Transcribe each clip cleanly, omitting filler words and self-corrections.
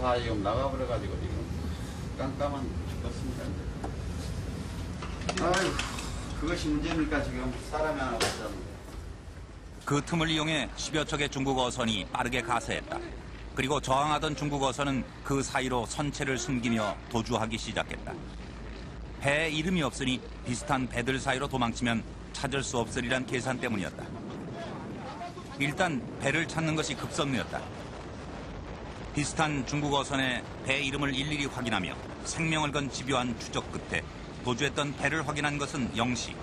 다 지금 나가버려가지고 지금 깜깜한 죽었습니다. 아유, 그것이 문제입니까 지금 사람이 하나 없잖아요. 그 틈을 이용해 10여 척의 중국 어선이 빠르게 가세했다. 그리고 저항하던 중국 어선은 그 사이로 선체를 숨기며 도주하기 시작했다. 배에 이름이 없으니 비슷한 배들 사이로 도망치면 찾을 수 없으리란 계산 때문이었다. 일단 배를 찾는 것이 급선무였다. 비슷한 중국 어선의 배 이름을 일일이 확인하며 생명을 건 집요한 추적 끝에 도주했던 배를 확인한 것은 0시.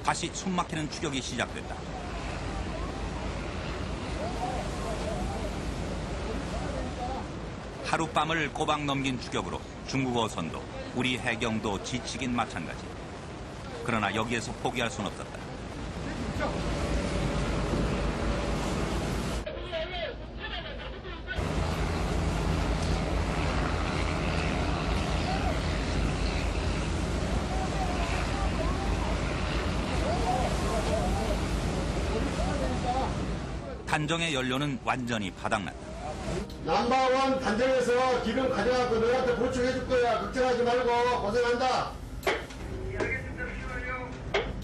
다시 숨막히는 추격이 시작됐다. 하룻밤을 꼬박 넘긴 추격으로 중국 어선도 우리 해경도 지치긴 마찬가지. 그러나 여기에서 포기할 수는 없었다. 단정의 연료는 완전히 바닥났다. 넘버원 단정에서 기름 가져가고 너한테 보충해줄 거야. 걱정하지 말고 고생한다.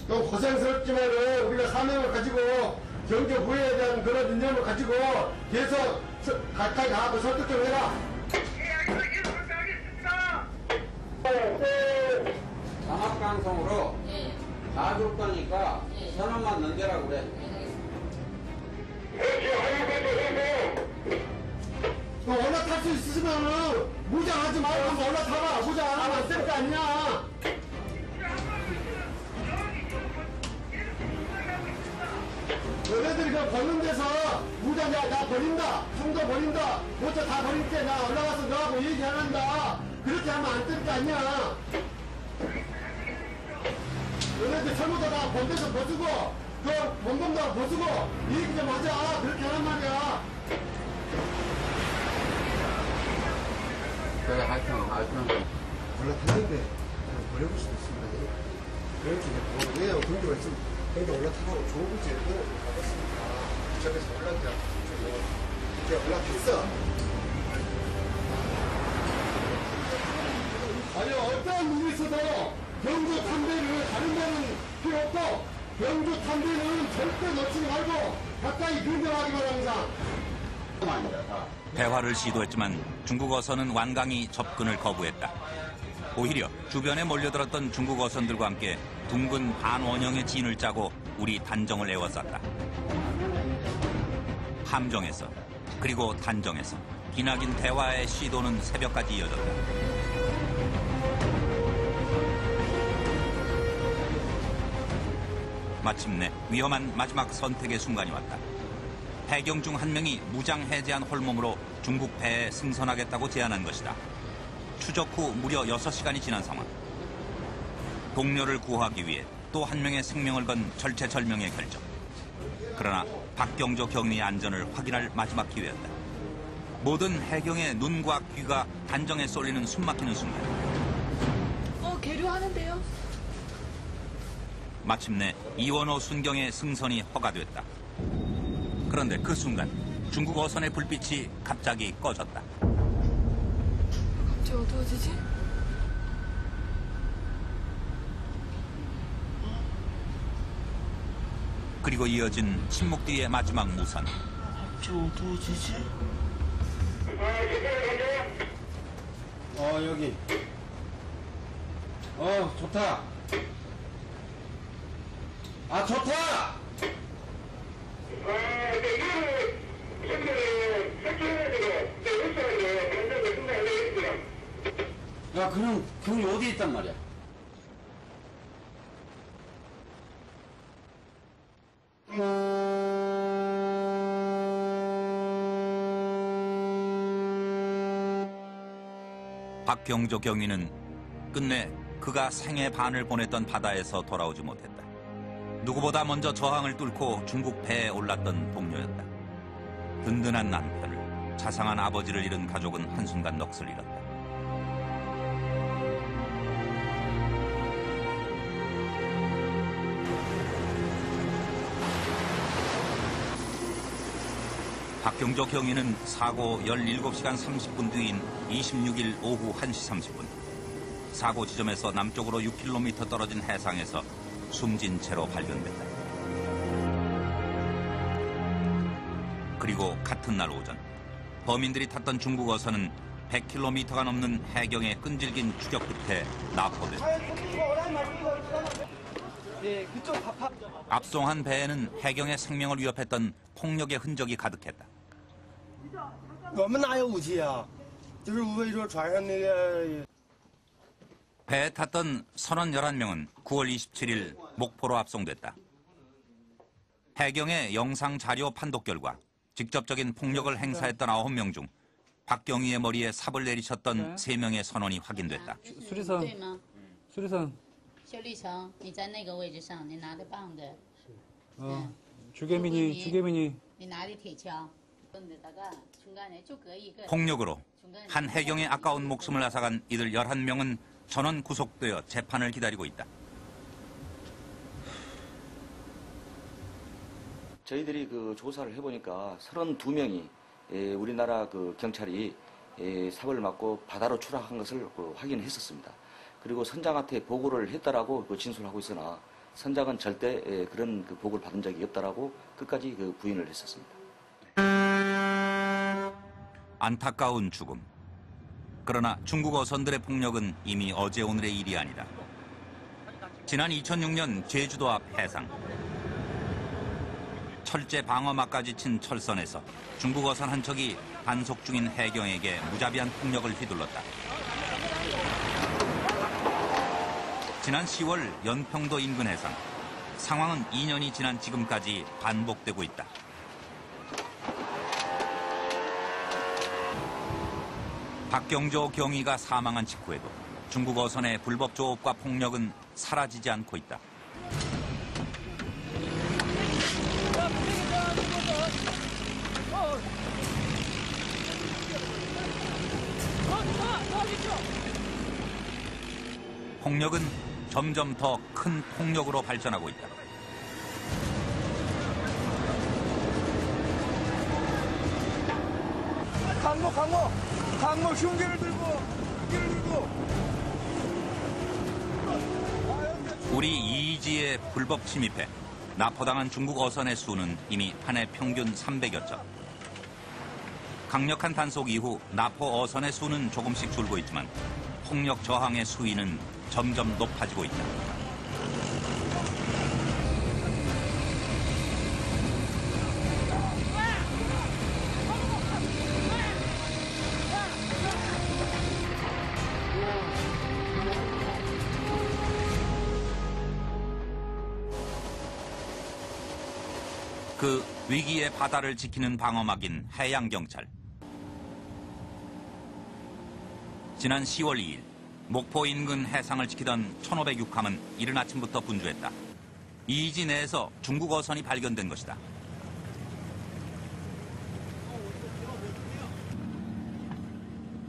또 고생스럽지만은 우리가 사명을 가지고 경제 부여에 대한 그런 이념을 가지고 계속 가까이 가고 설득 좀 해라. 장학방송으로 다 줄 거니까 선언만 넘겨라 그래. 올라탈 수 있으면은 무장하지 말고 한번 올라타봐. 무장 안 하면 안 될 거 아니야. 너네들이 그 버는 데서 무장 나 버린다. 총도 버린다. 모자 다 버릴게. 나 올라가서 너하고 얘기 안 한다. 그렇게 하면 안 될 거 아니야. 너네들 전부 다 본데서 벗고 그 원금도 벗고 얘기 좀 하자. 그렇게 하란 말이야. 그래, 하여튼. 올라탔는데 버려볼 수도 있습니다. 그렇게 왜요? 경기가 있으면 경기 올라타고 좋은 거지. 가봤습니다. 저기서 올라타. 이제 올라탔어. 아니 어떤 일이 있어도 경주 탐배를 다른 데는 필요 없고 경주 탐배는 절대 놓치지 말고 가까이 근접하기만 항상. 대화를 시도했지만 중국 어선은 완강히 접근을 거부했다. 오히려 주변에 몰려들었던 중국 어선들과 함께 둥근 반원형의 진을 짜고 우리 단정을 에워쌌다. 함정에서 그리고 단정에서 기나긴 대화의 시도는 새벽까지 이어졌다. 마침내 위험한 마지막 선택의 순간이 왔다. 해경 중 한 명이 무장 해제한 홀몸으로 중국 배에 승선하겠다고 제안한 것이다. 추적 후 무려 6시간이 지난 상황. 동료를 구하기 위해 또 한 명의 생명을 건 절체절명의 결정. 그러나 박경조 경위의 안전을 확인할 마지막 기회였다. 모든 해경의 눈과 귀가 단정에 쏠리는 숨막히는 순간. 계류하는데요. 마침내 이원호 순경의 승선이 허가됐다. 그런데 그 순간 중국 어선의 불빛이 갑자기 꺼졌다. 갑자기 어두워지지? 그리고 이어진 침묵 뒤의 마지막 무선. 갑자기 어두워지지? 여기. 좋다. 좋다! 야, 그럼 경이 어디 있단 말이야? 박경조 경위는 끝내 그가 생애 반을 보냈던 바다에서 돌아오지 못했다. 누구보다 먼저 저항을 뚫고 중국 배에 올랐던 동료였다. 든든한 남편을, 자상한 아버지를 잃은 가족은 한순간 넋을 잃었다. 박경조 경위는 사고 17시간 30분 뒤인 26일 오후 1시 30분. 사고 지점에서 남쪽으로 6km 떨어진 해상에서 숨진 채로 발견됐다. 그리고 같은 날 오전, 범인들이 탔던 중국 어선은 100km가 넘는 해경의 끈질긴 추격 끝에 납포됐다. 압송한 배에는 해경의 생명을 위협했던 폭력의 흔적이 가득했다. 我们哪有武器啊？就是无非说船上那个 배에 탔던 선원 11명은 9월 27일 목포로 압송됐다. 해경의 영상 자료 판독 결과 직접적인 폭력을 행사했던 9명 중 박경희의 머리에 삽을 내리쳤던 3명의 선원이 확인됐다. 수리선. 수리선. 修理层，你在那个位置上，你拿着棒子， 주계민이. 你拿着铁锹，데다가 중간에 쭉 이거. 폭력으로 한 해경의 아까운 목숨을 앗아간 이들 11명은 전원 구속되어 재판을 기다리고 있다. 저희들이 그 조사를 해보니까 32명이 우리나라 그 경찰이 삽을 맞고 바다로 추락한 것을 확인했었습니다. 그리고 선장한테 보고를 했다라고 진술하고 있으나 선장은 절대 그런 그 보고를 받은 적이 없다라고 끝까지 그 부인을 했었습니다. 안타까운 죽음. 그러나 중국 어선들의 폭력은 이미 어제 오늘의 일이 아니다. 지난 2006년 제주도 앞 해상. 철제 방어막까지 친 철선에서 중국 어선 한 척이 단속 중인 해경에게 무자비한 폭력을 휘둘렀다. 지난 10월 연평도 인근 해상. 상황은 2년이 지난 지금까지 반복되고 있다. 박경조 경위가 사망한 직후에도 중국 어선의 불법 조업과 폭력은 사라지지 않고 있다. 폭력은 점점 더 큰 폭력으로 발전하고 있다. 강모 흉기를 들고 우리 이이지에 불법 침입해 납포당한 중국 어선의 수는 이미 한 해 평균 300여 척. 강력한 단속 이후 납포 어선의 수는 조금씩 줄고 있지만 폭력 저항의 수위는 점점 높아지고 있다. 그 위기의 바다를 지키는 방어막인 해양경찰. 지난 10월 2일 목포 인근 해상을 지키던 1506함은 이른 아침부터 분주했다. 이이지 내에서 중국 어선이 발견된 것이다.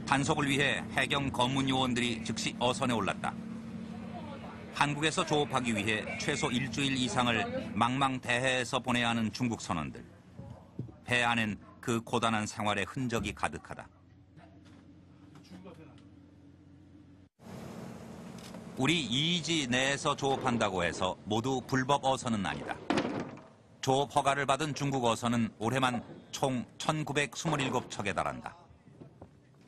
단속을 위해 해경 검문 요원들이 즉시 어선에 올랐다. 한국에서 조업하기 위해 최소 일주일 이상을 망망대해에서 보내야 하는 중국 선원들. 배 안엔 그 고단한 생활의 흔적이 가득하다. 우리 이이지 내에서 조업한다고 해서 모두 불법 어선은 아니다. 조업 허가를 받은 중국 어선은 올해만 총 1927척에 달한다.